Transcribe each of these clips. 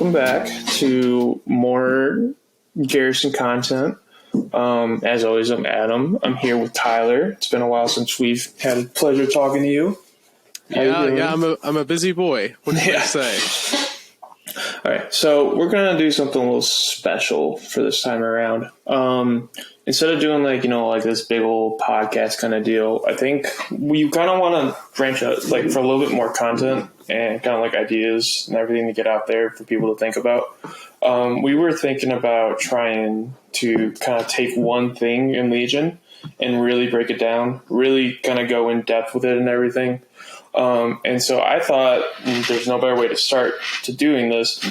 welcome back to more Garrison content. As always, I'm Adam. I'm here with Tyler. It's been a while since we've had a pleasure talking to you. I'm a busy boy. What can I say? All right, so we're gonna do something a little special for this time around. Instead of doing like this big old podcast kind of deal, I think we kind of want to branch out for a little bit more content and kind of like ideas and everything to get out there for people to think about. We were thinking about trying to kind of take one thing in Legion and really break it down, really kind of go in depth with it and everything. And so I thought there's no better way to start to doing this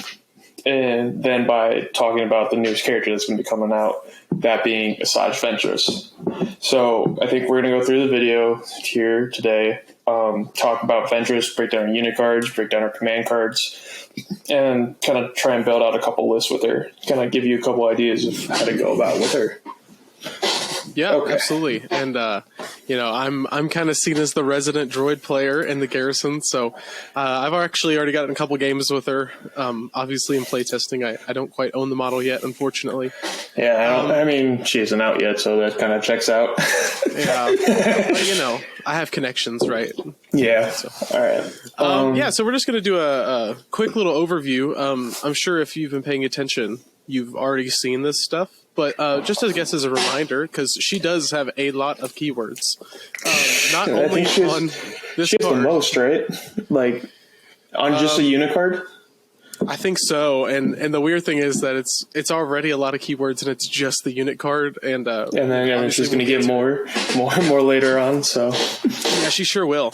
than by talking about the newest character that's going to be coming out, that being Asajj Ventress. So I think we're going to go through the video here today, talk about Ventress, break down her unit cards, break down her command cards, and kind of try and build out a couple lists with her, kind of give you a couple ideas of how to go about with her. Yeah, okay. Absolutely. And, I'm kind of seen as the resident droid player in the Garrison. So I've actually already gotten a couple games with her. Obviously in playtesting, I don't quite own the model yet, unfortunately. Yeah, she isn't out yet, so that kind of checks out. Yeah. But, I have connections, right? Yeah. So. All right. So we're just going to do a quick little overview. I'm sure if you've been paying attention, you've already seen this stuff. But just as a reminder, because she does have a lot of keywords. Not only on this she has card. The most, right? Like, on just a unit card? I think so. And the weird thing is that it's already a lot of keywords, and it's just the unit card. And then she's going to get more later on. So yeah, she sure will.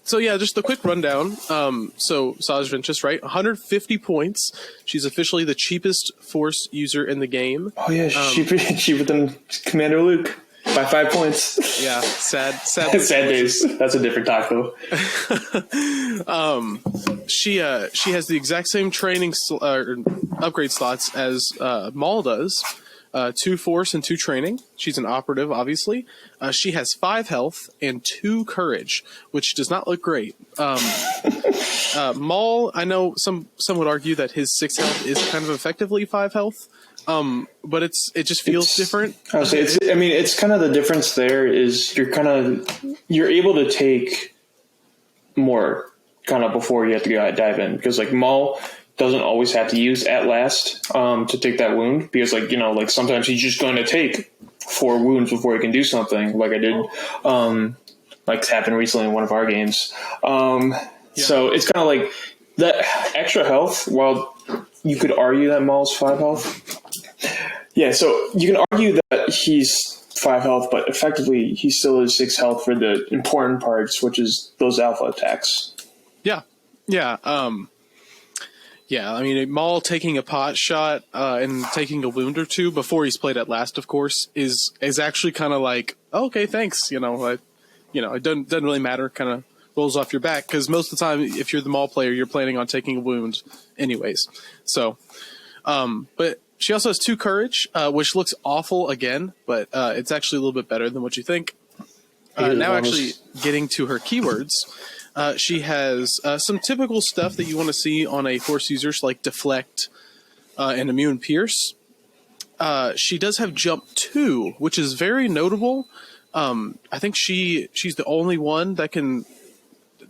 So yeah, just a quick rundown. So Asajj Ventress, right? 150 points. She's officially the cheapest Force user in the game. Oh yeah, she's cheaper than Commander Luke by 5 points. Yeah, sad days. That's a different taco. She has the exact same training upgrade slots as Maul does. 2 Force and 2 training. She's an operative, obviously. She has 5 health and 2 courage, which does not look great. Maul, I know some would argue that his 6 health is kind of effectively 5 health, but it just feels different. I would say it's kind of the difference there is you're able to take more kind of before you have to go dive in, because like Maul doesn't always have to use at last to take that wound, because sometimes he's just going to take 4 wounds before he can do something, like I did, like it's happened recently in one of our games. So it's kind of like that extra health. While you could argue that Maul's 5 health, yeah. So you can argue that he's 5 health, but effectively he still is 6 health for the important parts, which is those alpha attacks. Yeah. Yeah, Maul taking a pot shot and taking a wound or 2 before he's played at last, of course, is actually kind of like, oh, okay, thanks. It doesn't really matter. Kind of rolls off your back, because most of the time, if you're the Maul player, you're planning on taking a wound, anyways. So, but she also has 2 courage, which looks awful again, but it's actually a little bit better than what you think. Now, actually getting to her keywords. She has some typical stuff that you want to see on a Force user, like Deflect and Immune Pierce. She does have Jump 2, which is very notable. I think she's the only one that can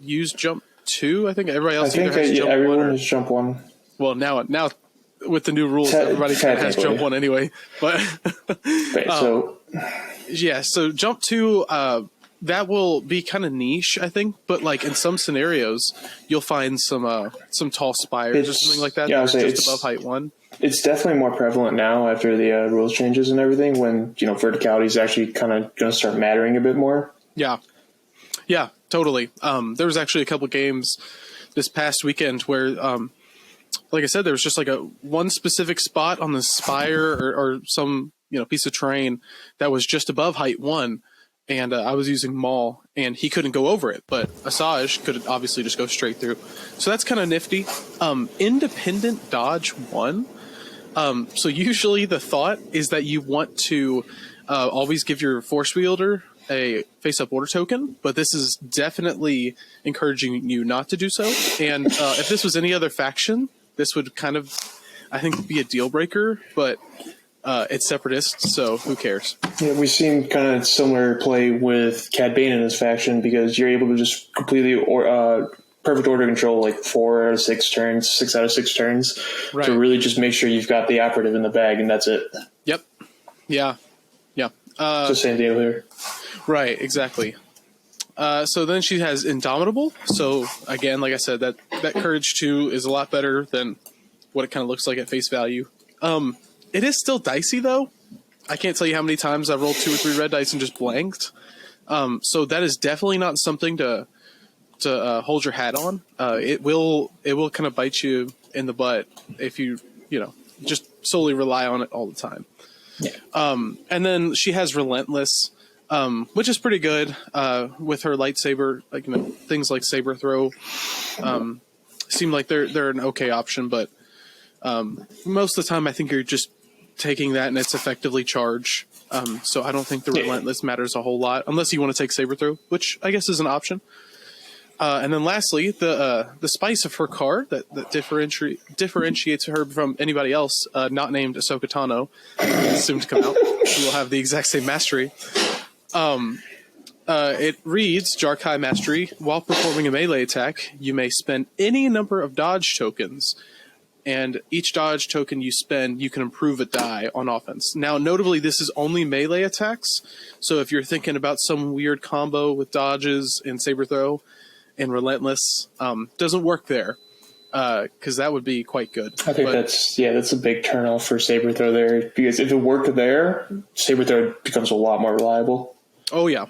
use Jump 2. I think everybody else has Jump 1. Everyone has Jump 1. Well, now with the new rules, everybody kind of has Jump 1 anyway. But so Jump 2... that will be kind of niche, I think, but like in some scenarios, you'll find some tall spires or something like that. Just above height 1. It's definitely more prevalent now after the rules changes and everything. When verticality is actually kind of going to start mattering a bit more. Yeah, totally. There was actually a couple games this past weekend where, like I said, there was just like one specific spot on the spire or some piece of terrain that was just above height 1. And I was using Maul, and he couldn't go over it, but Asajj could obviously just go straight through. So that's kind of nifty. Independent dodge 1. So usually the thought is that you want to always give your Force wielder a face-up order token, but this is definitely encouraging you not to do so. And if this was any other faction, this would kind of, I think, be a deal breaker, but it's Separatist, so who cares? Yeah, we've seen kind of similar play with Cad Bane in his faction because you're able to just completely perfect order control like 4 out of 6 turns, 6 out of 6 turns Right. to really just make sure you've got the operative in the bag, and that's it. Yep. Yeah. Yeah. It's the same deal here. Right, exactly. So then she has Indomitable. So again, like I said, that Courage 2 is a lot better than what it kind of looks like at face value. It is still dicey, though. I can't tell you how many times I've rolled 2 or 3 red dice and just blanked. So that is definitely not something to hold your hat on. It will kind of bite you in the butt if you just solely rely on it all the time. Yeah. And then she has Relentless, which is pretty good with her lightsaber. Like things like saber throw seem like they're an okay option, but most of the time I think you're just taking that and it's effectively charge. So I don't think the Relentless matters a whole lot unless you want to take saber throw, which I guess is an option. And then lastly, the spice of her card that differentiates her from anybody else not named Ahsoka Tano, soon to come out, who will have the exact same mastery. It reads, Jarkai Mastery. While performing a melee attack, you may spend any number of dodge tokens. And each dodge token you spend, you can improve a die on offense. Now, notably, this is only melee attacks. So if you're thinking about some weird combo with dodges and saber throw and Relentless, doesn't work there because that would be quite good. I think that's a big turnoff for saber throw there because if it worked there, saber throw becomes a lot more reliable. Oh yeah.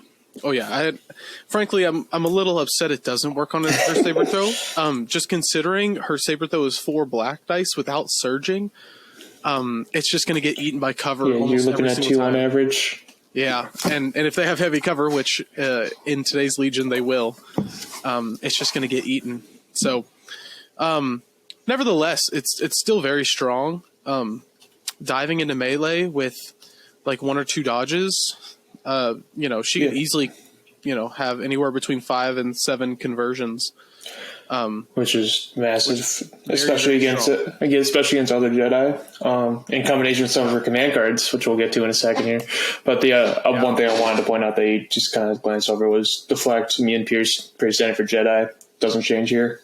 Frankly, I'm a little upset it doesn't work on her saber throw. Just considering her saber throw is 4 black dice without surging, it's just going to get eaten by cover. Yeah, almost you're looking every at 2 single time. on average. Yeah, and if they have heavy cover, which in today's Legion they will, it's just going to get eaten. So, nevertheless, it's still very strong. Diving into melee with like 1 or 2 dodges. She can easily, have anywhere between 5 and 7 conversions, which is massive, very, especially very against other Jedi. In combination with some of her command cards, which we'll get to in a second here. But the one thing I wanted to point out that you just kind of glanced over was deflect. Me and Pierce standard for Jedi doesn't change here.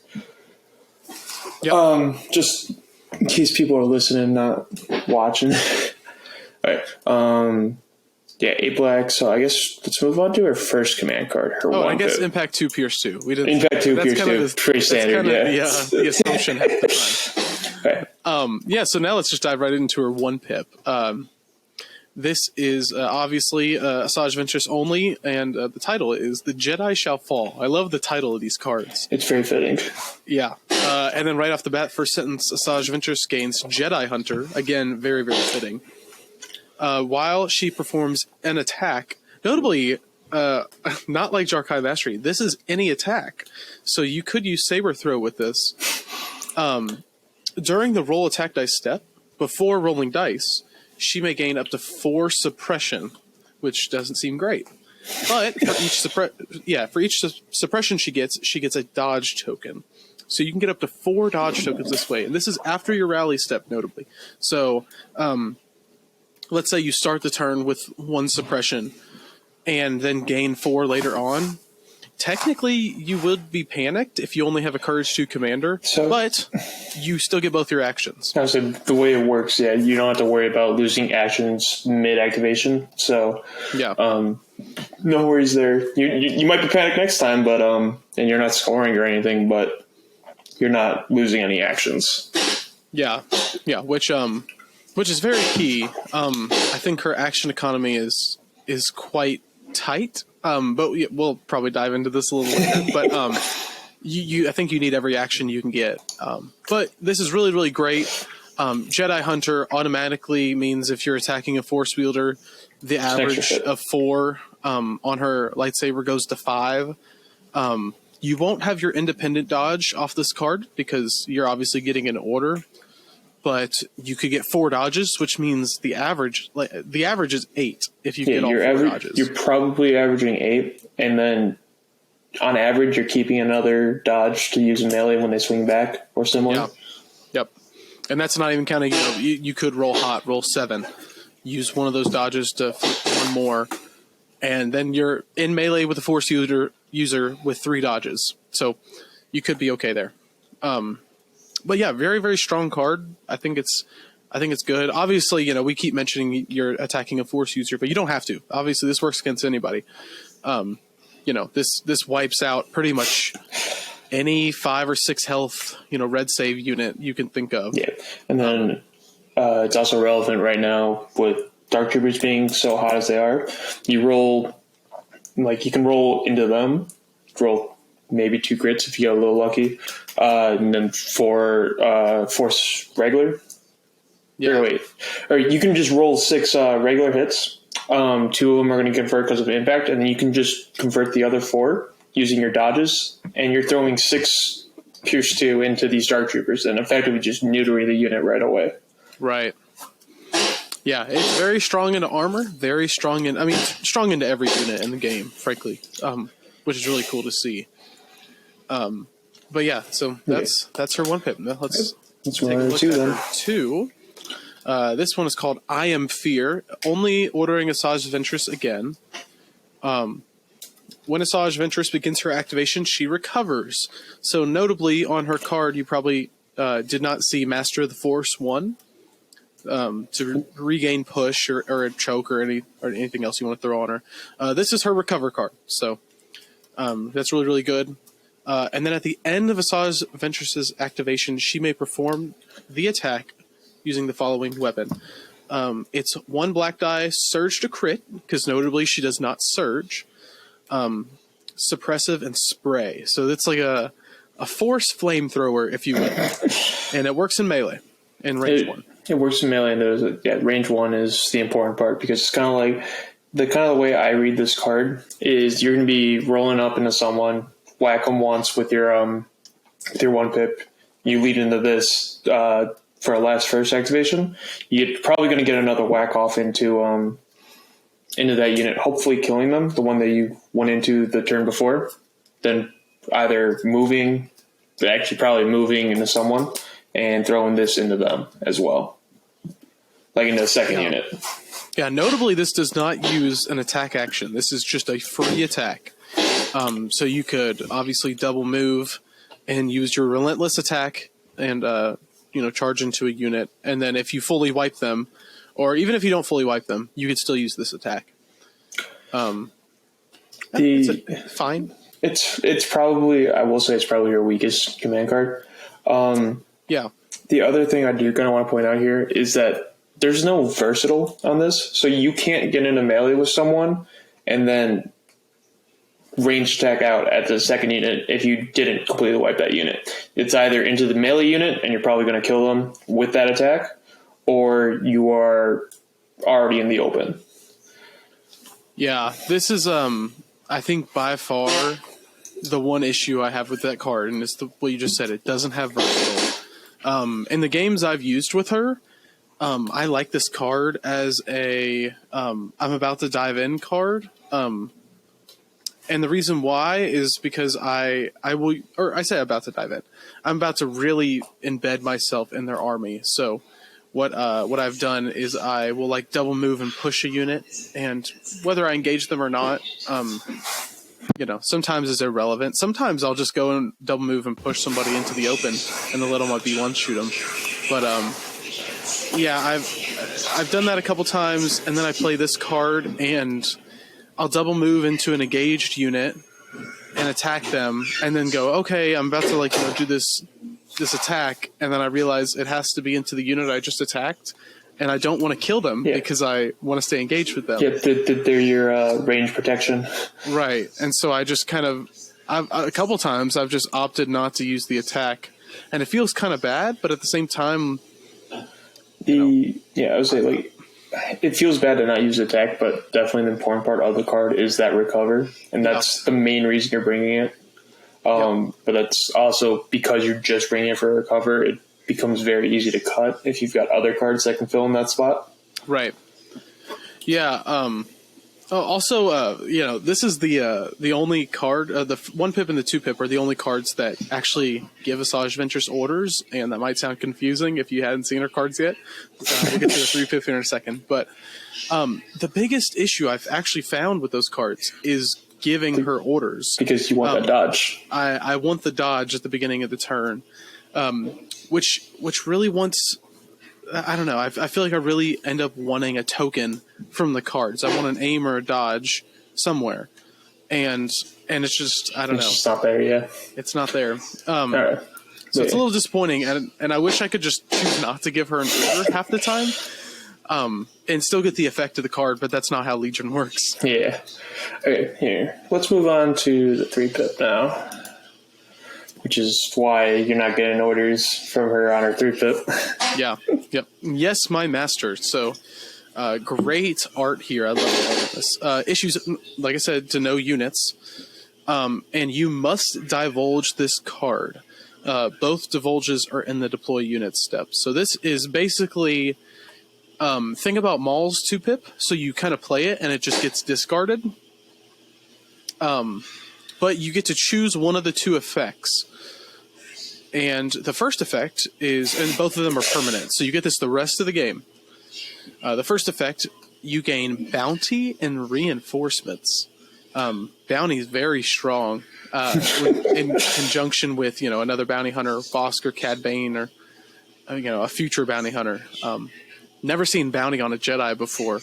Yep. Just in case people are listening, not watching. All right. Yeah, 8 black. So I guess let's move on to her first command card. Her one I guess pip. Impact 2, Pierce 2. We didn't. Impact 2, Pierce 2. Pretty standard, that's the assumption half the time. Right. So now let's just dive right into her 1 pip. This is obviously Asajj Ventress only, and the title is The Jedi Shall Fall. I love the title of these cards. It's very fitting. Yeah. And then right off the bat, first sentence, Asajj Ventress gains Jedi Hunter. Again, very, very fitting. While she performs an attack, notably, not like Jarkai Mastery, this is any attack. So you could use Saber Throw with this. During the roll attack dice step, before rolling dice, she may gain up to 4 suppression, which doesn't seem great. But for each suppression she gets a dodge token. So you can get up to 4 dodge tokens this way. And this is after your rally step, notably. So, let's say you start the turn with 1 suppression and then gain 4 later on. Technically, you would be panicked if you only have a Courage 2 commander, but you still get both your actions. So the way it works, you don't have to worry about losing actions mid-activation. So, no worries there. You might be panicked next time, but and you're not scoring or anything, but you're not losing any actions. Yeah, which is very key. I think her action economy is quite tight. But we'll probably dive into this a little later. But I think you need every action you can get. But this is really, really great. Jedi Hunter automatically means if you're attacking a Force wielder, the average of 4 on her lightsaber goes to 5. You won't have your independent dodge off this card because you're obviously getting an order. But you could get 4 dodges, which means the average is 8 if you get all 4 dodges. You're probably averaging 8, and then on average you're keeping another dodge to use in melee when they swing back or similar. Yeah. Yep. And that's not even counting, you could roll hot, roll 7, use one of those dodges to flip one more, and then you're in melee with a force user with 3 dodges. So you could be okay there. But yeah, very, very strong card. I think it's good. Obviously, we keep mentioning you're attacking a force user, but you don't have to. Obviously, this works against anybody. This wipes out pretty much any 5 or 6 health, red save unit you can think of. Yeah, and then it's also relevant right now with Dark Troopers being so hot as they are. You roll, you can roll into them, roll maybe 2 crits if you get a little lucky, and then 4 force regular. Yeah. Or you can just roll 6 regular hits. 2 of them are going to convert because of impact, and then you can just convert the other 4 using your dodges, and you're throwing 6 Pierce 2 into these Dark Troopers and effectively just neutering the unit right away. Right. Yeah, it's very strong into armor, very strong strong into every unit in the game, frankly, which is really cool to see. But yeah, so that's her 1 pip. Let's take a look at her 2. This one is called I Am Fear, only ordering Asajj Ventress again. When Asajj Ventress begins her activation, she recovers. So notably, on her card, you probably did not see Master of the Force 1 to regain push or a choke or anything else you want to throw on her. This is her recover card, so that's really, really good. And then at the end of Asajj Ventress's activation, she may perform the attack using the following weapon. It's 1 black die, surge to crit, because notably she does not surge. Suppressive and spray. So it's like a force flamethrower, if you will. And it works in melee in range 1. It works in melee, and range 1 is the important part, because it's kind of like the way I read this card is you're going to be rolling up into someone, whack them once with your 1 pip. You lead into this for a last first activation. You're probably going to get another whack off into that unit, hopefully killing them, the one that you went into the turn before, then either probably moving into someone and throwing this into them as well, like into the second unit. Yeah, notably, this does not use an attack action. This is just a free attack. So you could obviously double move and use your relentless attack and charge into a unit, and then if you fully wipe them, or even if you don't fully wipe them, you could still use this attack. It's fine. It's probably, I will say, it's probably your weakest command card. Yeah. The other thing I do kind of want to point out here is that there's no versatile on this, so you can't get into melee with someone and then range attack out at the second unit if you didn't completely wipe that unit. It's either into the melee unit and you're probably going to kill them with that attack, or you are already in the open. Yeah, this is I think by far the one issue I have with that card, and it's what you just said. It doesn't have versatile. In the games I've used with her, I like this card as a I'm about to dive in card. And the reason why is because I say about to dive in. I'm about to really embed myself in their army. So what I've done is I will double move and push a unit, and whether I engage them or not, sometimes it's irrelevant. Sometimes I'll just go and double move and push somebody into the open and then let them B1 shoot them. But yeah, I've done that a couple times, and then I play this card and I'll double move into an engaged unit and attack them, and then go, okay, I'm about to do this attack, and then I realize it has to be into the unit I just attacked, and I don't want to kill them because I want to stay engaged with them. Yeah, they're your range protection. Right, and so I just a couple times I've just opted not to use the attack, and it feels kind of bad, but at the same time, I would say it feels bad to not use attack, but definitely the important part of the card is that recover, and that's the main reason you're bringing it. But that's also because you're just bringing it for recover. It becomes very easy to cut if you've got other cards that can fill in that spot. Right. Yeah. Oh, also, this is the only card. The 1-pip and the 2-pip are the only cards that actually give Asajj Ventress orders, and that might sound confusing if you hadn't seen her cards yet. We'll get to the 3-pip in a second. But the biggest issue I've actually found with those cards is giving her orders. Because you want that dodge. I want the dodge at the beginning of the turn, which really wants... I don't know. I feel like I really end up wanting a token from the cards. I want an aim or a dodge somewhere, and it's just I don't know. It's just not there yet. It's not there. All right. So it's a little disappointing, and I wish I could just choose not to give her an order half the time, and still get the effect of the card. But that's not how Legion works. Yeah. Okay. Here, let's move on to the 3-pip now, which is why you're not getting orders from her on her 3-pip. Yeah. Yep. Yes, my master. So, great art here. I love all of this. Issues, like I said, to no units. And you must divulge this card. Both divulges are in the deploy unit step. So this is basically, thing about Maul's 2-pip. So you kind of play it and it just gets discarded. But you get to choose one of the two effects. And the first effect is, and both of them are permanent, so you get this the rest of the game. The first effect, you gain bounty and reinforcements. Bounty is very strong in conjunction with, another bounty hunter, Bosk or Cad Bane, or a future bounty hunter. Never seen bounty on a Jedi before,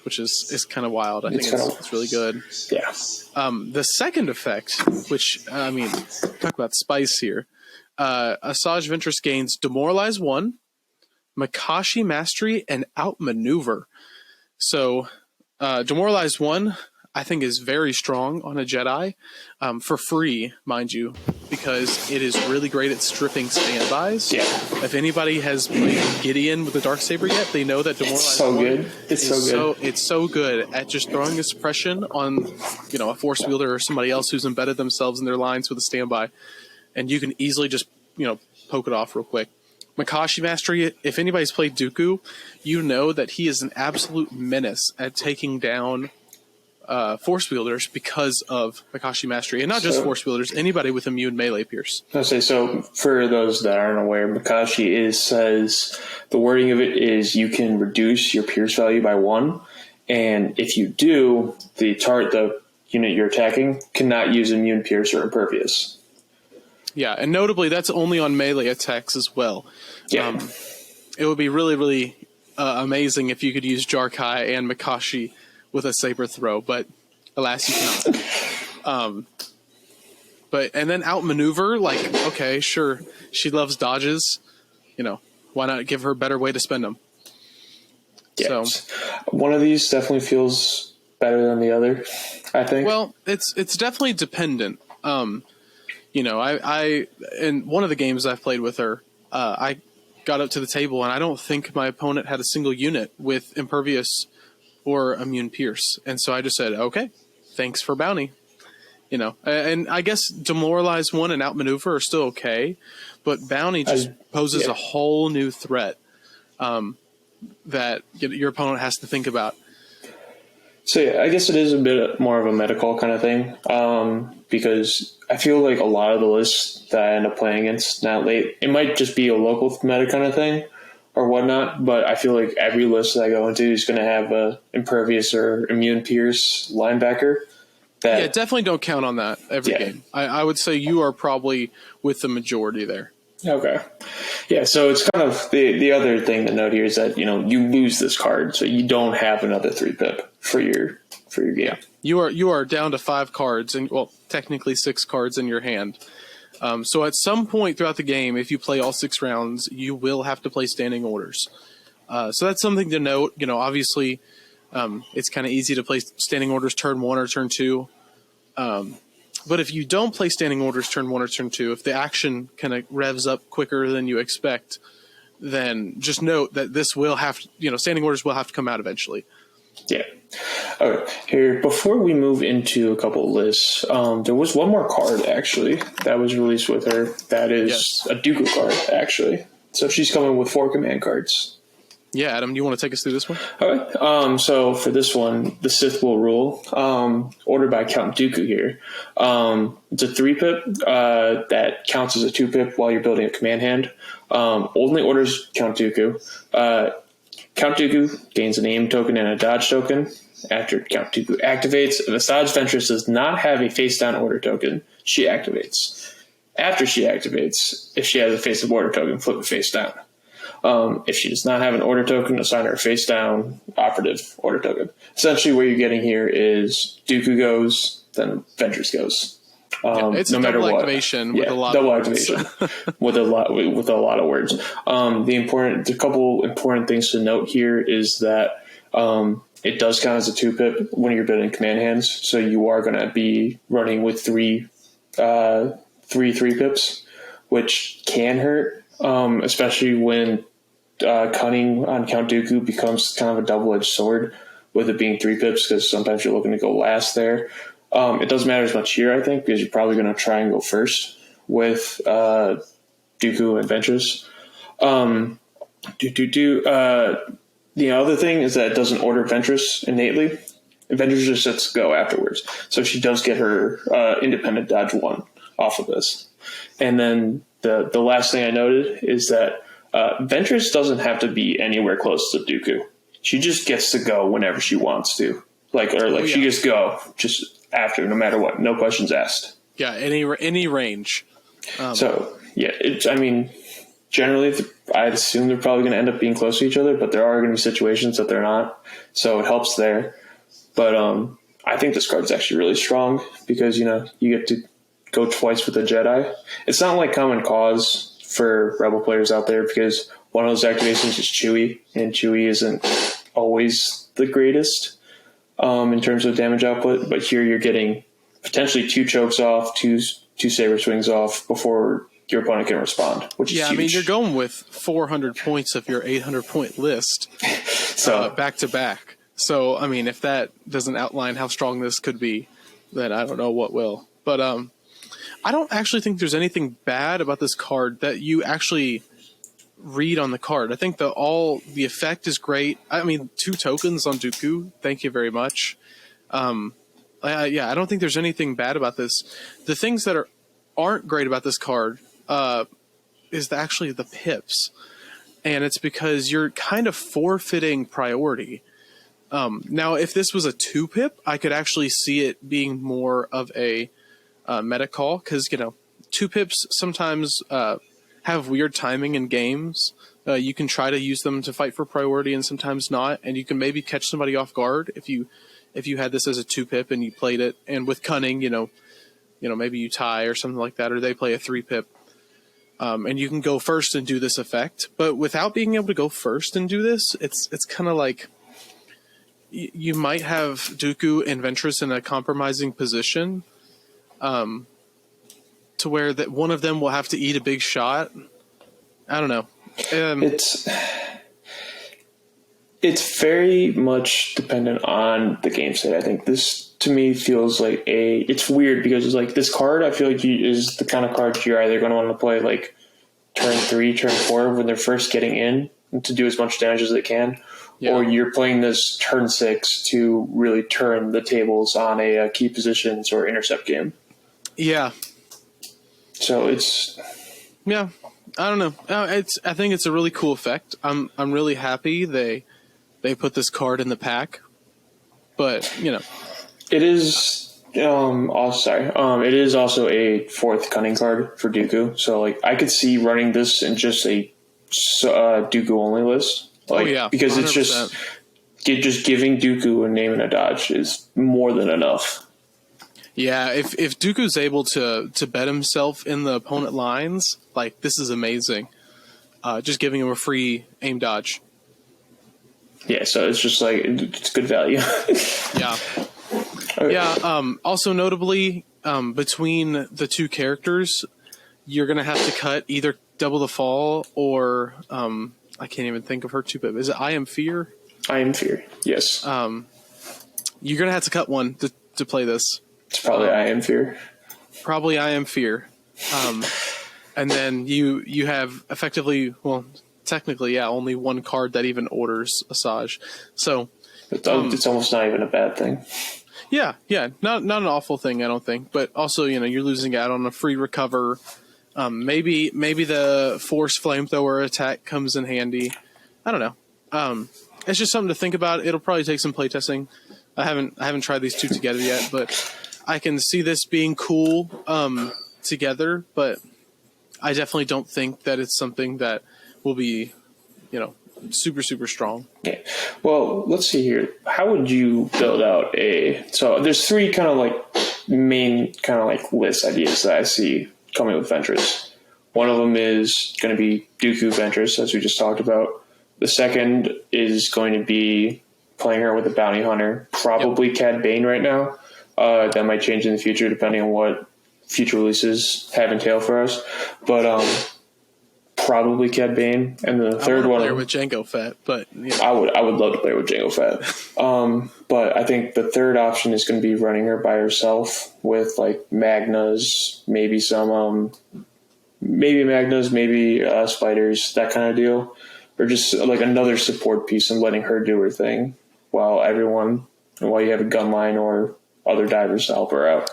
which is kind of wild. I think it's really good. Yeah. The second effect, which talk about spice here. Asajj Ventress gains Demoralize 1, Makashi Mastery, and Outmaneuver. So, Demoralize 1, I think, is very strong on a Jedi, for free, mind you, because it is really great at stripping standbys. Yeah. If anybody has played Gideon with the Darksaber yet, they know that Demoralize 1 it's so good at just throwing a suppression on, a Force wielder or somebody else who's embedded themselves in their lines with a standby. And you can easily just, poke it off real quick. Makashi Mastery, if anybody's played Dooku, you know that he is an absolute menace at taking down Force wielders because of Makashi Mastery. And not just Force wielders, anybody with immune melee pierce. So for those that aren't aware, Makashi says the wording of it is you can reduce your pierce value by 1. And if you do, the unit you're attacking cannot use immune pierce or impervious. Yeah, and notably, that's only on melee attacks as well. Yeah. It would be really, really amazing if you could use Jarkai and Makashi with a saber throw, but alas, you cannot. And then outmaneuver, okay, sure, she loves dodges. Why not give her a better way to spend them? Yeah. So one of these definitely feels better than the other, I think. Well, it's definitely dependent. I in one of the games I've played with her, I got up to the table and I don't think my opponent had a single unit with impervious or immune pierce. And so I just said, okay, thanks for bounty. And I guess Demoralize 1 and Outmaneuver are still okay, but bounty just poses a whole new threat that your opponent has to think about. So yeah, I guess it is a bit more of a medical kind of thing, because I feel like a lot of the lists that I end up playing against not late, it might just be a local meta kind of thing or whatnot, but I feel like every list that I go into is going to have a impervious or immune pierce linebacker. Yeah, definitely don't count on that every game. I would say you are probably with the majority there. Okay. Yeah, so it's kind of the other thing to note here is that, you lose this card, so you don't have another 3-pip for your game. Yeah. You are down to 5 cards, and technically 6 cards in your hand. So at some point throughout the game, if you play all 6 rounds, you will have to play standing orders. So that's something to note. Obviously, it's kind of easy to play standing orders turn 1 or turn 2. But if you don't play standing orders turn 1 or turn 2, if the action kind of revs up quicker than you expect, then just note that this will have to, standing orders will have to come out eventually. Yeah. All right. Here, before we move into a couple of lists, there was one more card, actually, that was released with her. That is a Dooku card, actually. So she's coming with 4 command cards. Yeah, Adam, you want to take us through this one? All right. So for this one, the Sith will rule. Ordered by Count Dooku here. It's a 3-pip that counts as a 2-pip while you're building a command hand. Only orders Count Dooku. Count Dooku gains an aim token and a dodge token. After Count Dooku activates, if Asajj Ventress does not have a face-down order token, she activates. After she activates, if she has a face-up order token, flip it face down. If she does not have an order token, assign her a face-down operative order token. Essentially, what you're getting here is Dooku goes, then Ventress goes. It's no a matter double what. activation with Yeah, a lot double of words. activation with a lot of words. The couple important things to note here is that it does count as a 2-pip when you're building command hands. So you are going to be running with three 3-pips, which can hurt, especially when cunning on Count Dooku becomes kind of a double-edged sword with it being 3-pips, because sometimes you're looking to go last there. It doesn't matter as much here, I think, because you're probably going to try and go first with Dooku and Ventress. The other thing is that it doesn't order Ventress innately. Ventress just sets go afterwards. So she does get her independent dodge 1 off of this. And then the last thing I noted is that Ventress doesn't have to be anywhere close to Dooku. She just gets to go whenever she wants to. She just go just after, no matter what. No questions asked. Yeah, any range. Generally, I'd assume they're probably going to end up being close to each other, but there are going to be situations that they're not. So it helps there. But I think this card's actually really strong because, you get to go twice with a Jedi. It's not like Common Cause for Rebel players out there because one of those activations is Chewie, and Chewie isn't always the greatest in terms of damage output. But here you're getting potentially 2 chokes off, two saber swings off before your opponent can respond, which is huge. I mean, you're going with 400 points of your 800-point list back to back. So, I mean, if that doesn't outline how strong this could be, then I don't know what will. But I don't actually think there's anything bad about this card that you actually read on the card. I think the effect is great. I mean, 2 tokens on Dooku. Thank you very much. I don't think there's anything bad about this. The things that aren't great about this card is actually the pips. And it's because you're kind of forfeiting priority. Now, if this was a 2-pip, I could actually see it being more of a meta call because, 2-pips sometimes have weird timing in games. You can try to use them to fight for priority and sometimes not. And you can maybe catch somebody off guard if you had this as a 2-pip and you played it. And with cunning, maybe you tie or something like that, or they play a 3-pip. And you can go first and do this effect. But without being able to go first and do this, it's kind of like you might have Dooku and Ventress in a compromising position to where that one of them will have to eat a big shot. I don't know. It's very much dependent on the game state. I think this, to me, feels like it's weird because it's like this card, I feel like is the kind of card you're either going to want to play like turn 3, turn 4 when they're first getting in to do as much damage as they can. Yeah. Or you're playing this turn 6 to really turn the tables on a key positions or intercept game. Yeah. So it's... Yeah, I don't know. I think it's a really cool effect. I'm really happy they put this card in the pack. But, It is... it is also a 4th cunning card for Dooku. So, I could see running this in just a Dooku-only list. Because 100%. It's just giving Dooku a name and a dodge is more than enough. Yeah, if Dooku's able to bet himself in the opponent lines, this is amazing. Just giving him a free aim dodge. Yeah, so it's just it's good value. Yeah. Okay. Yeah, also notably, between the 2 characters, you're going to have to cut either Double the Fall or... I can't even think of her 2-pip. Is it I Am Fear? I Am Fear, yes. You're going to have to cut one to play this. It's probably I Am Fear. Probably I Am Fear. And then you have effectively, technically, yeah, only one card that even orders Asajj. So it's almost not even a bad thing. yeah, not an awful thing, I don't think. But also, you're losing out on a free recover. Maybe the force flamethrower attack comes in handy. I don't know. It's just something to think about. It'll probably take some playtesting. I haven't tried these two together yet, but I can see this being cool together. But I definitely don't think that it's something that will be, super, super strong. Yeah. Well, let's see here. How would you build out so there's three kind of like main kind of like list ideas that I see coming with Ventress. One of them is going to be Dooku Ventress, as we just talked about. The second is going to be playing her with a bounty hunter, probably Cad Bane right now. That might change in the future depending on what future releases have entailed for us. But probably Cad Bane. And the third one, play with Jango Fett, but I would love to play with Jango Fett. But I think the third option is going to be running her by herself with like Magnas, maybe some Magnas, maybe spiders, that kind of deal. Or just like another support piece and letting her do her thing while you have a gun line or other divers to help her out.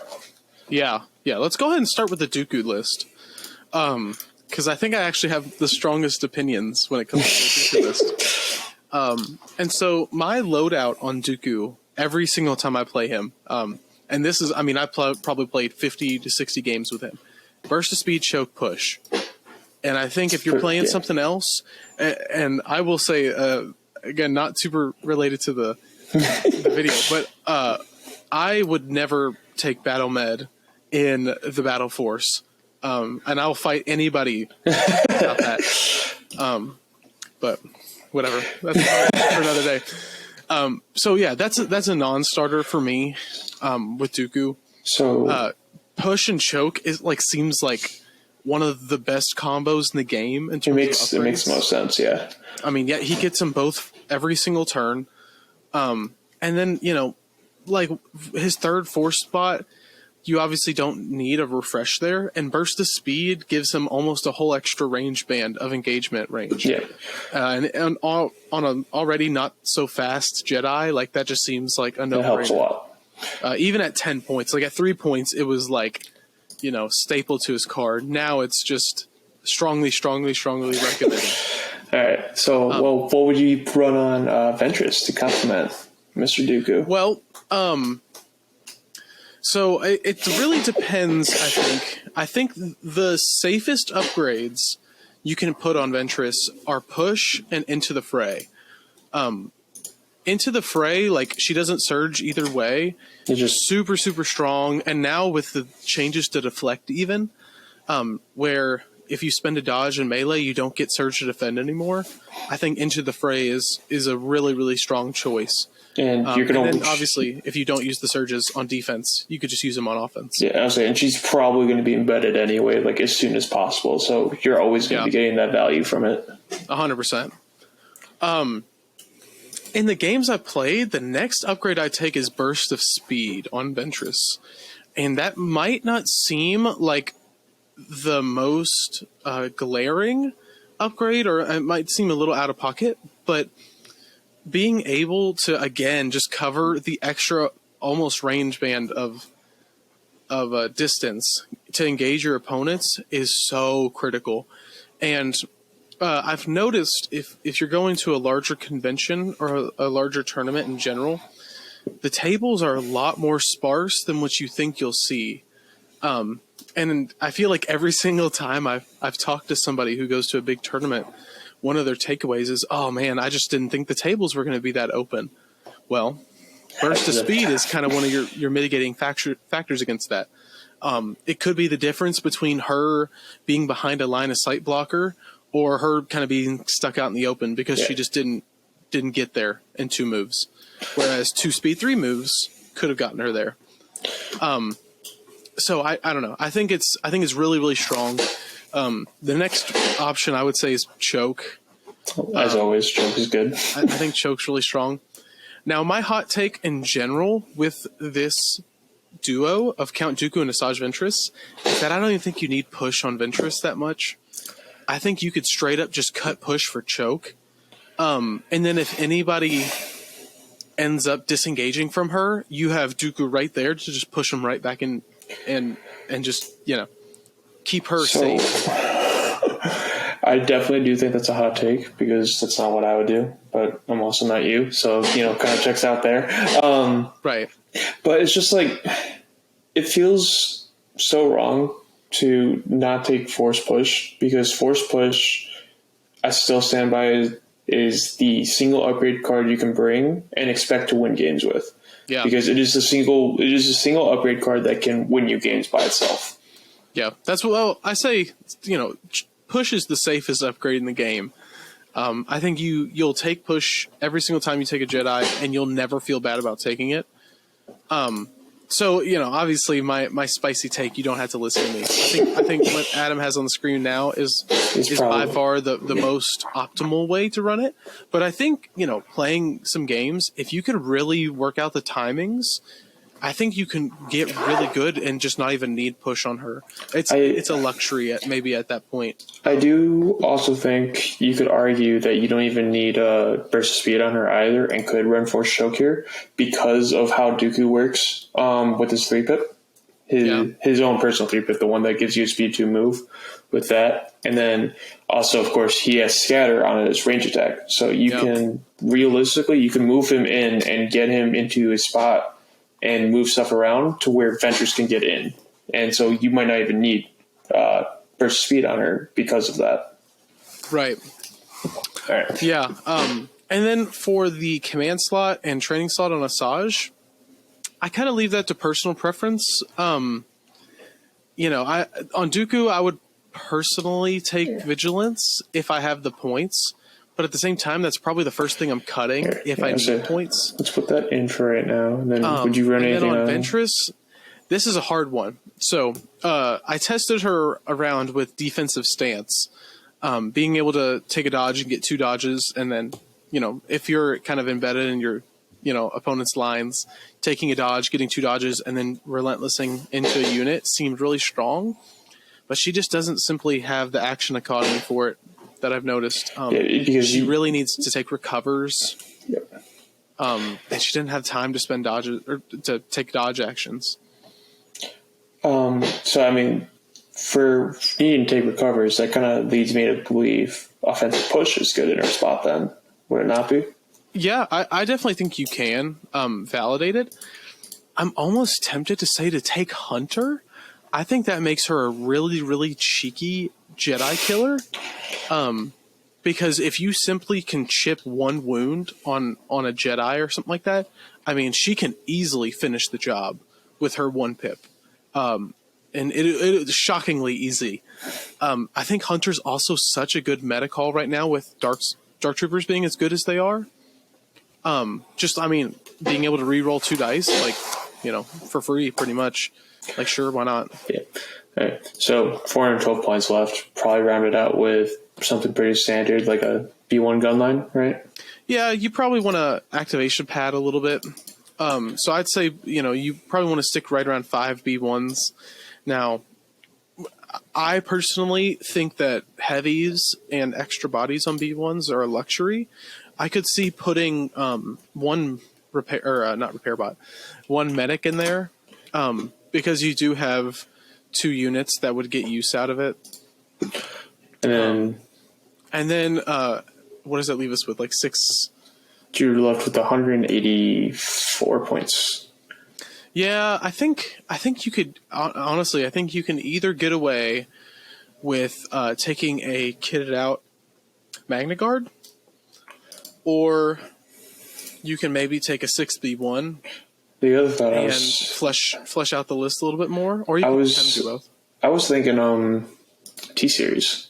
Yeah. Let's go ahead and start with the Dooku list. Because I think I actually have the strongest opinions when it comes to the Dooku list. And so my loadout on Dooku every single time I play him, and this is, I probably played 50 to 60 games with him. Burst of speed, choke, push. And I think if you're playing something else, and I will say, again, not super related to the video, but I would never take Battle Med in the Battle Force. And I'll fight anybody about that. But whatever. That's for another day. So yeah, that's a non-starter for me with Dooku. So push and choke seems like one of the best combos in the game in terms of upgrades. It makes most sense, yeah. Yeah, he gets them both every single turn. And then, like his third force spot, you obviously don't need a refresh there, and burst of speed gives him almost a whole extra range band of engagement range. Yeah, and on an already not so fast Jedi, like that just seems like a no-brainer. That helps a lot. Even at 10 points, like at 3 points, it was like stapled to his card. Now it's just strongly recommended. All right, so what would you run on Ventress to complement Mr. Dooku? Well, so it really depends, I think. I think the safest upgrades you can put on Ventress are push and into the fray. Into the fray, like she doesn't surge either way. It's just super, super strong. And now with the changes to deflect even, where if you spend a dodge in melee, you don't get surge to defend anymore. I think into the fray is a really, really strong choice. And then obviously, if you don't use the surges on defense, you could just use them on offense. Yeah, I was saying, and she's probably going to be embedded anyway, like as soon as possible. So you're always going to be getting that value from it. 100%. In the games I played, the next upgrade I take is Burst of Speed on Ventress. And that might not seem like the most glaring upgrade, or it might seem a little out of pocket, but being able to, again, just cover the extra almost range band of distance to engage your opponents is so critical. And I've noticed if you're going to a larger convention or a larger tournament in general, the tables are a lot more sparse than what you think you'll see. And I feel like every single time I've talked to somebody who goes to a big tournament, one of their takeaways is, oh man, I just didn't think the tables were going to be that open. Well, burst of speed is kind of one of your mitigating factors against that. It could be the difference between her being behind a line of sight blocker or her kind of being stuck out in the open because she just didn't get there in 2 moves. Whereas 2 speed 3 moves could have gotten her there. So I don't know. I think it's really, really strong. The next option I would say is choke. As always, choke is good. I think choke's really strong. Now, my hot take in general with this duo of Count Dooku and Asajj Ventress is that I don't even think you need push on Ventress that much. I think you could straight up just cut push for choke. And then if anybody ends up disengaging from her, you have Dooku right there to just push them right back in and just, keep her safe. I definitely do think that's a hot take because that's not what I would do, but I'm also not you. So, kind of checks out there. Right. But it's just like, it feels so wrong to not take force push because force push, I still stand by, is the single upgrade card you can bring and expect to win games with. Yeah. Because it is a single upgrade card that can win you games by itself. Yeah. That's what I say, push is the safest upgrade in the game. I think you'll take push every single time you take a Jedi and you'll never feel bad about taking it. So, obviously my spicy take, you don't have to listen to me. I think what Adam has on the screen now is by far the most optimal way to run it. But I think, playing some games, if you can really work out the timings, I think you can get really good and just not even need push on her. It's a luxury maybe at that point. I do also think you could argue that you don't even need burst speed on her either and could run force choke here because of how Dooku works with his 3-pip. His own personal 3-pip, the one that gives you speed to move with that. And then also, of course, he has scatter on his range attack. So you can move him in and get him into his spot and move stuff around to where Ventress can get in. And so you might not even need burst speed on her because of that. Right. All right. Yeah. And then for the command slot and training slot on Asajj, I kind of leave that to personal preference. On Dooku, I would personally take Vigilance if I have the points. But at the same time, that's probably the first thing I'm cutting if I need points. Let's put that in for right now. And then would you run anything on Ventress? This is a hard one. So I tested her around with defensive stance, being able to take a dodge and get 2 dodges. And then, if you're kind of embedded in your, opponent's lines, taking a dodge, getting 2 dodges, and then relentlessing into a unit seemed really strong. But she just doesn't simply have the action economy for it that I've noticed. Because she really needs to take recovers. Yep. And she didn't have time to spend dodges or to take dodge actions. So, I mean, for needing to take recovers, that kind of leads me to believe offensive push is good in her spot then. Would it not be? Yeah, I definitely think you can validate it. I'm almost tempted to say to take Hunter. I think that makes her a really, really cheeky Jedi killer. Because if you simply can chip 1 wound on a Jedi or something like that, I mean, she can easily finish the job with her 1-pip. And it is shockingly easy. I think Hunter's also such a good meta call right now with Dark Troopers being as good as they are. Being able to re-roll 2 dice, for free pretty much. Sure, why not? Yeah. All right. So 412 points left. Probably round it out with something pretty standard, like a B1 gun line, right? Yeah, you probably want to activation pad a little bit. So I'd say, you probably want to stick right around 5 B1s. Now, I personally think that heavies and extra bodies on B1s are a luxury. I could see putting one medic in there because you do have 2 units that would get use out of it. And then what does that leave us with? 6? You're left with 184 points. Yeah, I think you could honestly. I think you can either get away with taking a kitted out Magna Guard, or you can maybe take a 6B1. The other thought and flesh out the list a little bit more, or you can kind of do both. I was thinking T-Series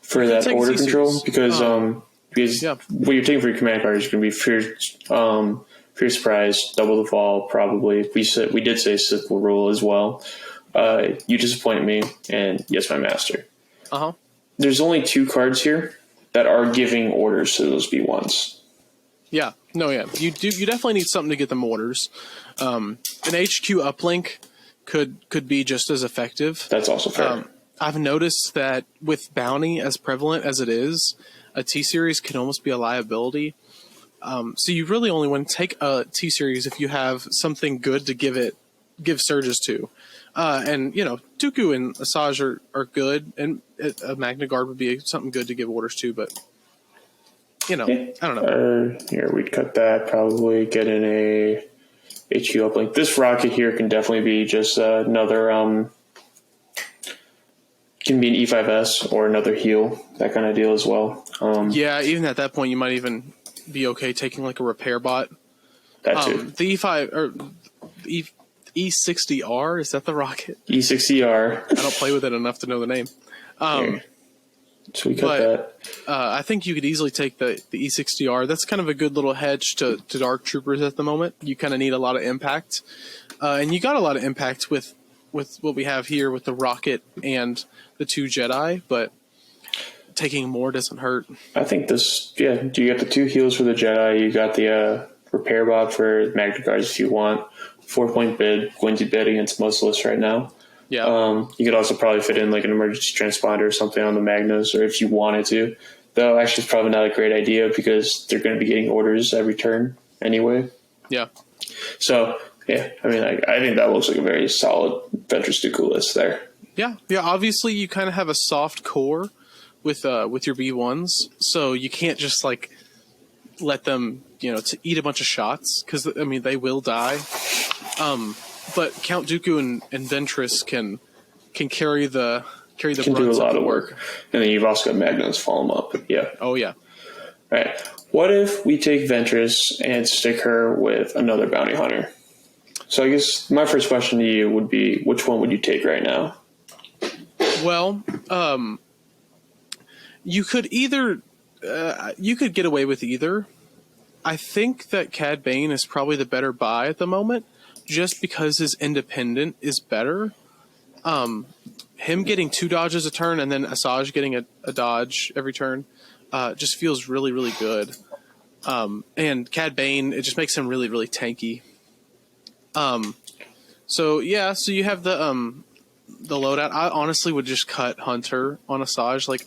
for that order control because what you're taking for your command card is going to be Fear Surprise, Double the Fall, probably. We did say Sith will rule as well. You Disappoint Me, and Yes, My Master. Uh-huh. There's only 2 cards here that are giving orders to those B1s. Yeah. No, yeah. You definitely need something to get them orders. An HQ uplink could be just as effective. That's also fair. I've noticed that with bounty as prevalent as it is, a T series can almost be a liability. So you really only want to take a T series if you have something good to give surges to. And Dooku and Asajj are good, and a Magna Guard would be something good to give orders to. But I don't know. Here we'd cut that. Probably get in a HQ uplink. This rocket here can definitely be just another. Can be an E5S or another heal, that kind of deal as well. Yeah, even at that point, you might even be okay taking like a repair bot. That too. The E5 or E60R, is that the rocket? E60R. I don't play with it enough to know the name. So we cut that. I think you could easily take the E60R. That's kind of a good little hedge to Dark Troopers at the moment. You kind of need a lot of impact. And you got a lot of impact with what we have here with the rocket and the 2 Jedi, but taking more doesn't hurt. I think you got the 2 heals for the Jedi. You got the repair bot for Magna Guards if you want. 4-point bid, Gwyn's bid against most lists right now. Yeah. You could also probably fit in like an emergency transponder or something on the Magnas, or if you wanted to. Though actually it's probably not a great idea because they're going to be getting orders every turn anyway. Yeah. So, yeah, I mean, I think that looks like a very solid Ventress Dooku list there. Yeah. Obviously, you kind of have a soft core with your B1s, so you can't just like let them, to eat a bunch of shots because I mean they will die. But Count Dooku and Ventress can carry the can brunt do a lot of of work, and then you've also got Magnums follow them up. Yeah. Oh yeah. All right. What if we take Ventress and stick her with another bounty hunter? So I guess my first question to you would be, which one would you take right now? Well, you could either you could get away with either. I think that Cad Bane is probably the better buy at the moment, just because his independent is better. Him getting 2 dodges a turn and then Asajj getting a dodge every turn just feels really, really good. And Cad Bane, it just makes him really, really tanky. So you have the loadout. I honestly would just cut Hunter on Asajj.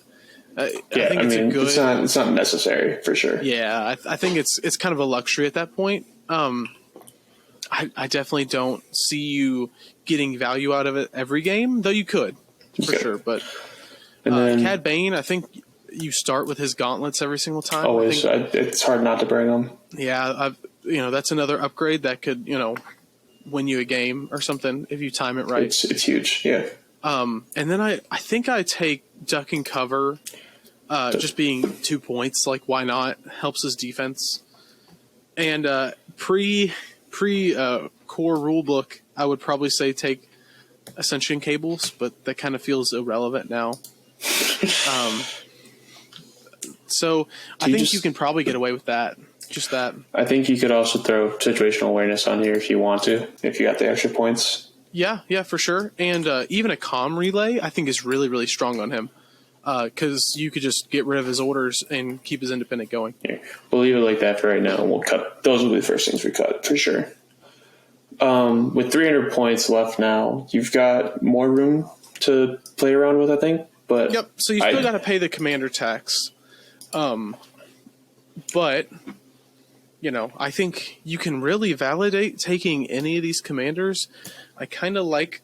I think it's not necessary for sure. Yeah, I think it's kind of a luxury at that point. I definitely don't see you getting value out of it every game, though you could for sure. But Cad Bane, I think you start with his gauntlets every single time. Always, it's hard not to bring them. Yeah, that's another upgrade that could win you a game or something if you time it right. It's huge, yeah. And then I think I take duck and cover, just being 2 points. Like, why not? Helps his defense. And pre core rulebook, I would probably say take Ascension cables, but that kind of feels irrelevant now. So I think you can probably get away with that. Just that. I think you could also throw situational awareness on here if you want to, if you got the extra points. Yeah, for sure. And even a comm relay, I think, is really, really strong on him. Because you could just get rid of his orders and keep his independent going. Yeah. We'll leave it like that for right now, and we'll cut. Those will be the first things we cut, for sure. With 300 points left now, you've got more room to play around with, I think. But yep, so you still got to pay the commander tax. But... I think you can really validate taking any of these commanders. I kind of like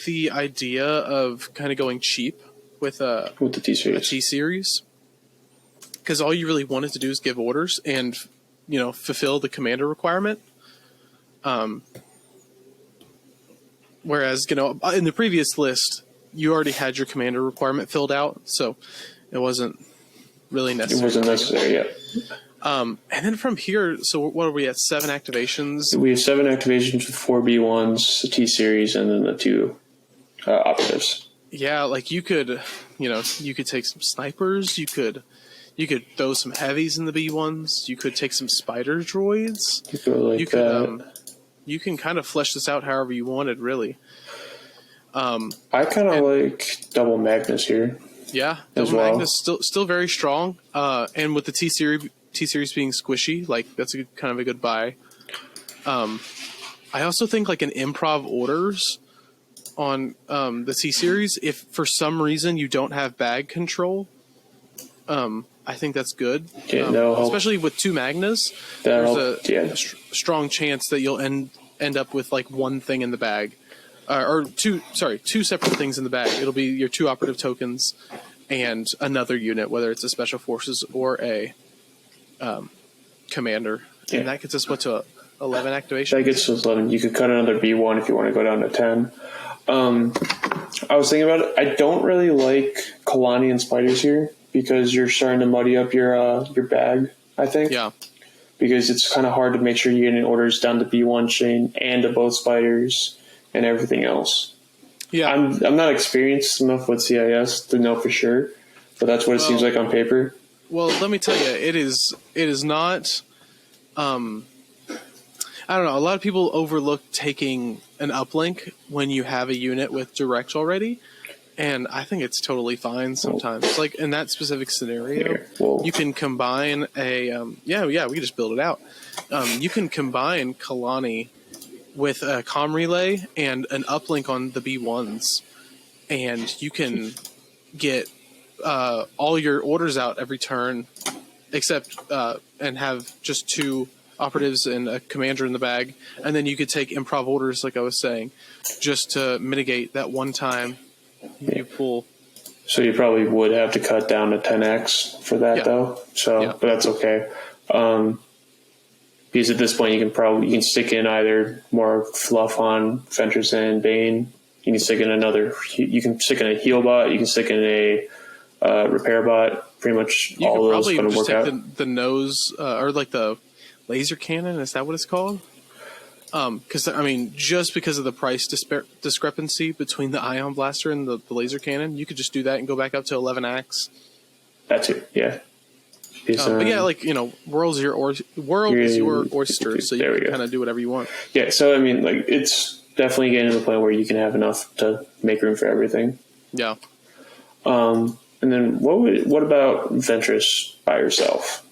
the idea of kind of going cheap with the T-Series. Because all you really wanted to do is give orders and, fulfill the commander requirement. Whereas, in the previous list, you already had your commander requirement filled out, so it wasn't really necessary. It wasn't necessary, yeah. And then from here, so what are we at? 7 activations? We have 7 activations with 4 B1s, the T-Series, and then the 2 operatives. Yeah, you could, you could take some snipers. You could throw some heavies in the B1s. You could take some spider droids. You can kind of flesh this out however you wanted, really. I kind of like double Magnus here. Yeah, double Magnus still very strong. And with the T-Series being squishy, that's kind of a good buy. I also think an improv orders on the C series, if for some reason you don't have bag control, I think that's good. Yeah, especially with 2 Magnas, there's a strong chance that you'll end up with like one thing in the bag, or two separate things in the bag. It'll be your 2 operative tokens and another unit, whether it's a special forces or a commander, and that gets us to 11 activation. That gets us 11. You could cut another B1 if you want to go down to 10. I was thinking about it. I don't really like Kalani and spiders here because you're starting to muddy up your bag, I think. Yeah. Because it's kind of hard to make sure you're getting orders down to B1 chain and to both spiders and everything else. Yeah. I'm not experienced enough with CIS to know for sure, but that's what it seems like on paper. Well, let me tell you, it is not. I don't know. A lot of people overlook taking an uplink when you have a unit with direct already, and I think it's totally fine sometimes. Like in that specific scenario, you can combine a we can just build it out. You can combine Kalani with a comm relay and an uplink on the B1s, and you can get all your orders out every turn, except and have just 2 operatives and a commander in the bag, and then you could take improv orders, like I was saying, just to mitigate that one time you pull. So you probably would have to cut down to 10x for that, though. So, but that's okay. Because at this point, you can stick in either more fluff on Ventress and Bane. You can stick in you can stick in a heal bot. You can stick in a repair bot. Pretty much all of those are going to work out. You could probably just take the nose or like the laser cannon, is that what it's called? Because I mean, just because of the price discrepancy between the ion blaster and the laser cannon, you could just do that and go back up to 11x. That's it, yeah. But yeah, like world is your oyster, so you can kind of do whatever you want. Yeah, so I mean, like it's definitely getting to the point where you can have enough to make room for everything. Yeah. And then what about Ventress by herself?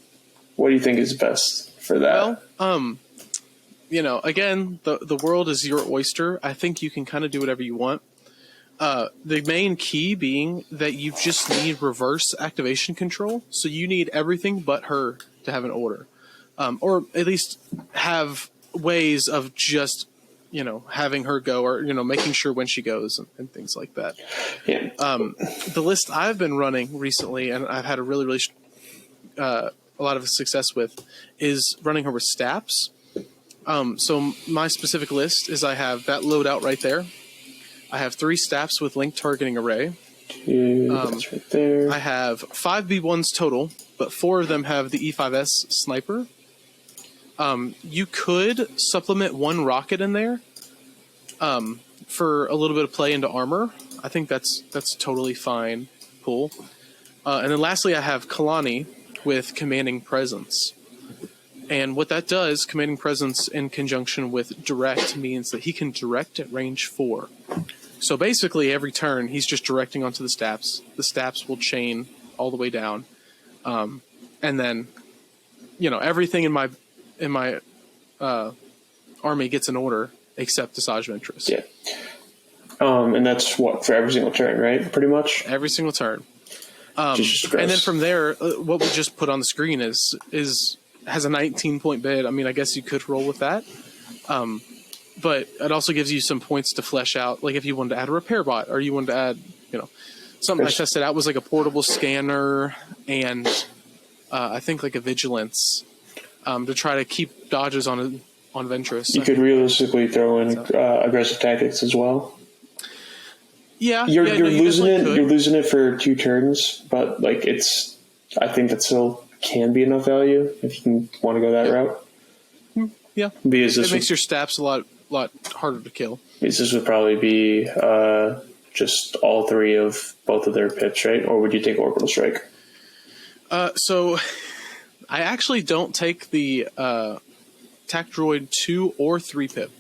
What do you think is best for that? Well, again, the world is your oyster. I think you can kind of do whatever you want. The main key being that you just need reverse activation control. So you need everything but her to have an order. Or at least have ways of just, having her go or, making sure when she goes and things like that. Yeah. The list I've been running recently, and I've had a really, really a lot of success with, is running her with Staps. So my specific list is I have that loadout right there. I have 3 Staps with linked targeting array. That's right there. I have 5 B1s total, but 4 of them have the E5S sniper. You could supplement 1 rocket in there for a little bit of play into armor. I think that's totally fine. Cool. And then lastly, I have Kalani with commanding presence. And what that does, commanding presence in conjunction with direct, means that he can direct at range 4. So basically, every turn, he's just directing onto the Staps. The Staps will chain all the way down. And then, everything in my army gets an order except Asajj Ventress. Yeah. And that's what, for every single turn, right? Pretty much? Every single turn. And then from there, what we just put on the screen has a 19-point bid. I mean, I guess you could roll with that. But it also gives you some points to flesh out. Like if you wanted to add a repair bot or you wanted to add, something I tested out was like a portable scanner and I think like a vigilance to try to keep dodges on Ventress. You could realistically throw in aggressive tactics as well. Yeah, you're losing it. You're losing it for 2 turns, but like I think that still can be enough value if you want to go that route. Yeah, because it makes your Staps a lot harder to kill. This would probably be just all 3 of both of their pips, right? Or would you take Orbital Strike? So I actually don't take the Tac Droid 2 or 3 pip.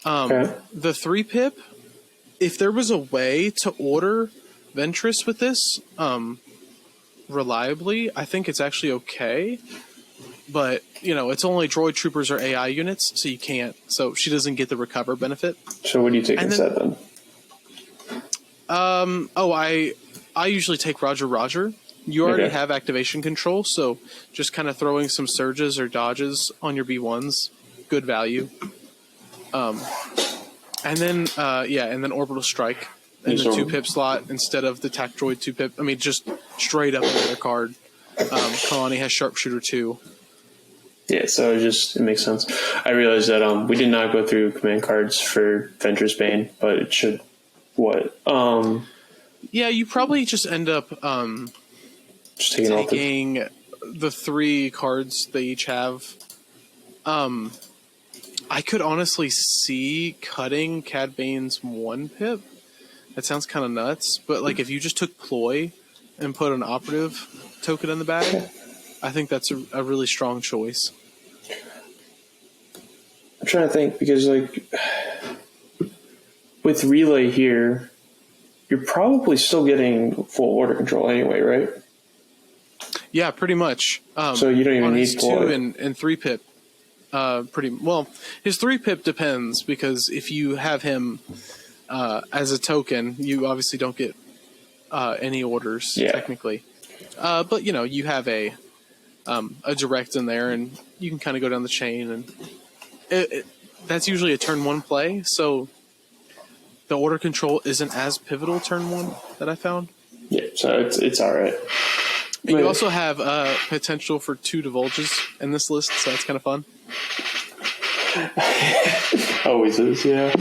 Okay. The 3 pip, if there was a way to order Ventress with this reliably, I think it's actually okay. But, it's only droid troopers or AI units, so you can't. So she doesn't get the recover benefit. So what do you take instead then? I usually take Roger Roger. You already Okay. have activation control, so just kind of throwing some surges or dodges on your B1s, good value. And then orbital strike in the 2-pip slot instead of the tac droid 2-pip. I mean, just straight up another card. Kalani has sharpshooter 2. Yeah, so it makes sense. I realized that we did not go through command cards for Ventress Bane, but it should. What? Yeah, you probably just end up Just taking the 3 cards they each have. I could honestly see cutting Cad Bane's 1-pip. That sounds kind of nuts, but like if you just took Ploy and put an operative token in the bag, I think that's a really strong choice. I'm trying to think because like with relay here, you're probably still getting full order control anyway, right? Yeah, pretty much. So you don't even need his 2 and 3-pip. Pretty well. His 3-pip depends because if you have him as a token, you obviously don't get any orders technically. But you have a direct in there, and you can kind of go down the chain, and that's usually a turn 1 play. So the order control isn't as pivotal turn 1 that I found. Yeah, so it's all right. And you also have potential for 2 divulges in this list, so that's kind of fun. Always is, yeah.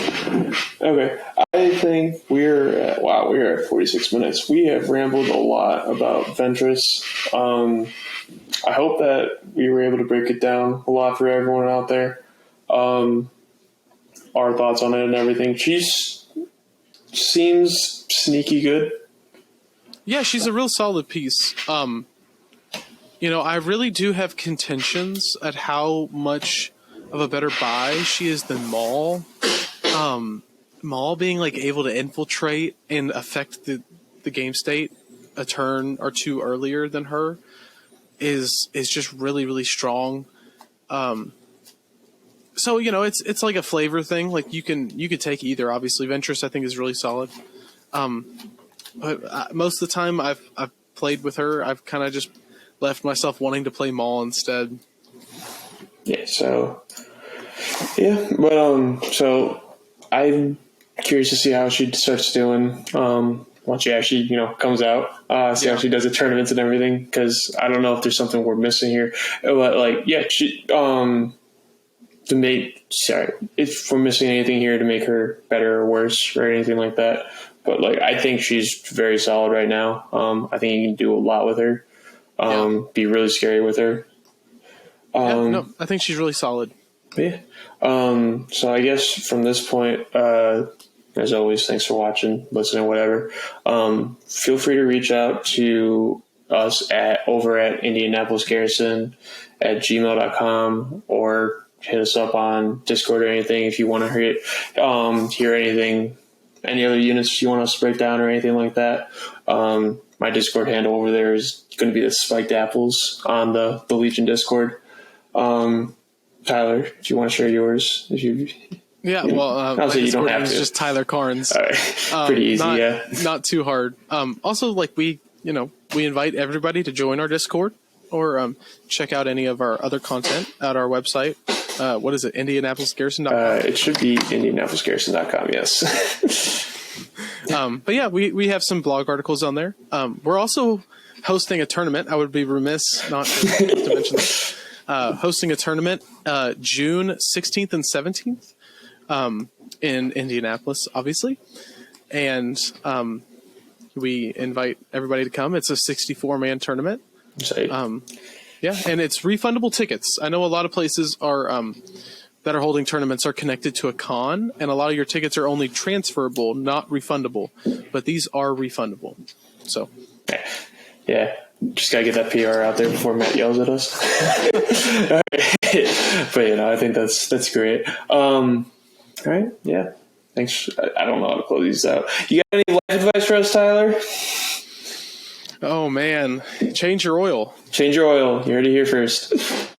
Okay, I think we're at 46 minutes. We have rambled a lot about Ventress. I hope that we were able to break it down a lot for everyone out there. Our thoughts on it and everything. She seems sneaky good. Yeah, she's a real solid piece. I really do have contentions at how much of a better buy she is than Maul. Maul being like able to infiltrate and affect the game state a turn or 2 earlier than her is just really, really strong. So it's like a flavor thing. Like you could take either. Obviously, Ventress I think is really solid. But most of the time I've played with her, I've kind of just left myself wanting to play Maul instead. Yeah. So so I'm curious to see how she starts doing once she actually comes out. See how she does at tournaments and everything, because I don't know if there's something we're missing here. But she if we're missing anything here to make her better or worse or anything like that. But I think she's very solid right now. I think you can do a lot with her. Be really scary with her. I think she's really solid. Yeah. So I guess from this point, as always, thanks for watching, listening, whatever. Feel free to reach out to us over at Indianapolis Garrison at gmail.com, or hit us up on Discord or anything if you want to hear anything, any other units you want us to break down or anything like that. My Discord handle over there is going to be the Spiked Apples on the Legion Discord. Tyler, do you want to share yours? Obviously you don't have to. It's just Tyler Carnes. All right. Pretty easy, not too hard. Also, we invite everybody to join our Discord or check out any of our other content at our website. What is it? IndianapolisGarrison.com. It should be IndianapolisGarrison.com. Yes. But yeah, we have some blog articles on there. We're also hosting a tournament. I would be remiss not to mention this. Hosting a tournament June 16th and 17th in Indianapolis, obviously. And we invite everybody to come. It's a 64-man tournament. And it's refundable tickets. I know a lot of places are that are holding tournaments are connected to a con, and a lot of your tickets are only transferable, not refundable. But these are refundable. So, yeah. Just gotta get that PR out there before Matt yells at us. But I think that's great. All right, yeah. Thanks. I don't know how to close these out. You got any life advice for us, Tyler? Oh man, change your oil. Change your oil. You heard it here first.